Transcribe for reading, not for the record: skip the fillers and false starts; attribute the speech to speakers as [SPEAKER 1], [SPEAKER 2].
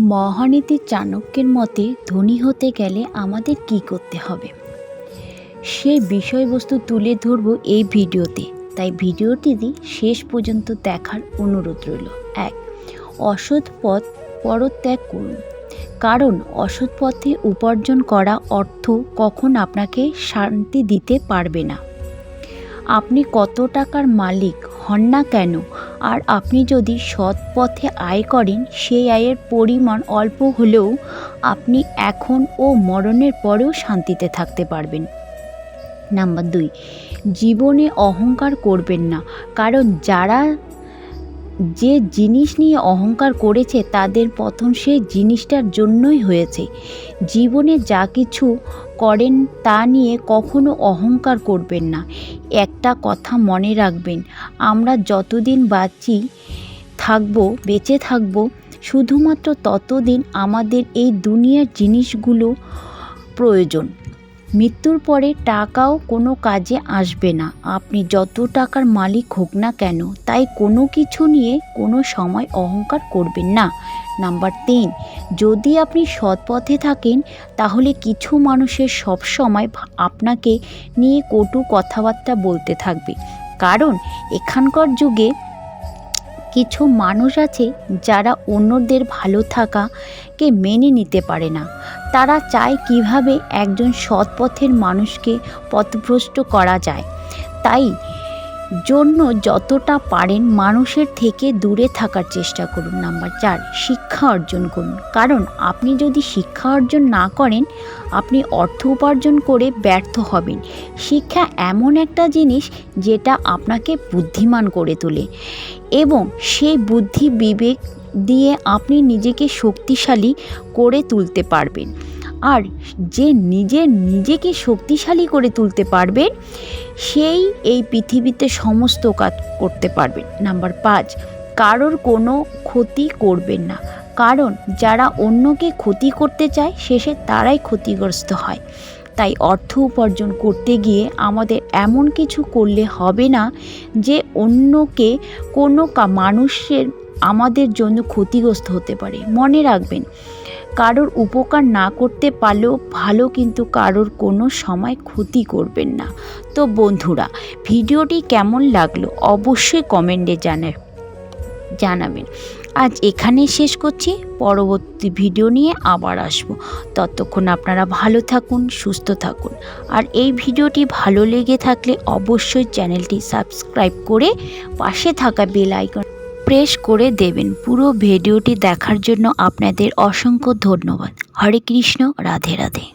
[SPEAKER 1] মহানীতি চাণক্যের মতে ধনী হতে গেলে আমাদের কি করতে হবে সেই বিষয়বস্তু তুলে ধরব এই ভিডিওতে। তাই ভিডিওটি শেষ পর্যন্ত দেখার অনুরোধ রইল। 1. অসৎ পথ পরিত্যাগ করুন। কারণ অসৎ পথে উপার্জন করা অর্থ কখন আপনাকে শান্তি দিতে পারবে না। আপনি কত টাকার মালিক হন না কেন, আর আপনি যদি সৎ পথে আয় করেন, সেই আয়ের পরিমাণ অল্প হলেও আপনি এখন ও মরণের পরেও শান্তিতে থাকতে পারবেন। নাম্বার 2, জীবনে অহংকার করবেন না। কারণ যারা যে জিনিস নিয়ে অহংকার করেছে তাদের পতন সেই জিনিসটার জন্যই হয়েছে। জীবনে যা কিছু করেন তা নিয়ে কখনো অহংকার করবেন না। একটা কথা মনে রাখবেন, আমরা যতদিন বেঁচে থাকব শুধুমাত্র ততদিন আমাদের এই দুনিয়ার জিনিসগুলো প্রয়োজন। মৃত্যুর পরে টাকাও কোনো কাজে আসবে না, আপনি যত টাকার মালিক হোক না কেন। তাই কোনো কিছু নিয়ে কোনো সময় অহংকার করবেন না। নাম্বার 3, যদি আপনি সৎ পথে থাকেন তাহলে কিছু মানুষের সব সময় আপনাকে নিয়ে কটু কথাবার্তা বলতে থাকবে। কারণ এখানকার যুগে কিছু মানুষ আছে যারা অন্যদের ভালো থাকাকে মেনে নিতে পারে না। তারা চায় কিভাবে একজন সৎ পথের মানুষকে পথভ্রষ্ট করা যায়। তাই জন্য যতটা পারেন মানুষের থেকে দূরে থাকার চেষ্টা করুন। নাম্বার 4, শিক্ষা অর্জন করুন। কারণ আপনি যদি শিক্ষা অর্জন না করেন, আপনি অর্থ উপার্জন করে ব্যর্থ হবেন। শিক্ষা এমন একটা জিনিস যেটা আপনাকে বুদ্ধিমান করে তোলে এবং সেই বুদ্ধি বিবেক দিয়ে আপনি নিজেকে শক্তিশালী করে তুলতে পারবেন। আর যে নিজেকে শক্তিশালী করে তুলতে পারবেন সেই এই পৃথিবীতে সমস্ত কাজ করতে পারবেন। নাম্বার 5, কারোর কোনো ক্ষতি করবেন না। কারণ যারা অন্যকে ক্ষতি করতে চায় শেষে তারাই ক্ষতিগ্রস্ত হয়। তাই অর্থ উপার্জন করতে গিয়ে আমাদের এমন কিছু করলে হবে না যে অন্যকে কোনো মানুষের আমাদের জন্য ক্ষতিগ্রস্ত হতে পারে। মনে রাখবেন, কারোর উপকার না করতে পারলেও ভালো, কিন্তু কারোর কোনো সময় ক্ষতি করবেন না। তো বন্ধুরা, ভিডিওটি কেমন লাগলো অবশ্যই কমেন্টে জানাবেন। আজ এখানে শেষ করছি, পরবর্তী ভিডিও নিয়ে আবার আসবো। ততক্ষণ আপনারা ভালো থাকুন, সুস্থ থাকুন। আর এই ভিডিওটি ভালো লেগে থাকলে অবশ্যই চ্যানেলটি সাবস্ক্রাইব করে পাশে থাকা বেল আইকন প্রেস করে দেবেন। পুরো ভিডিওটি দেখার জন্য আপনাদের অসংখ্য ধন্যবাদ। হরে কৃষ্ণ, রাধে রাধে।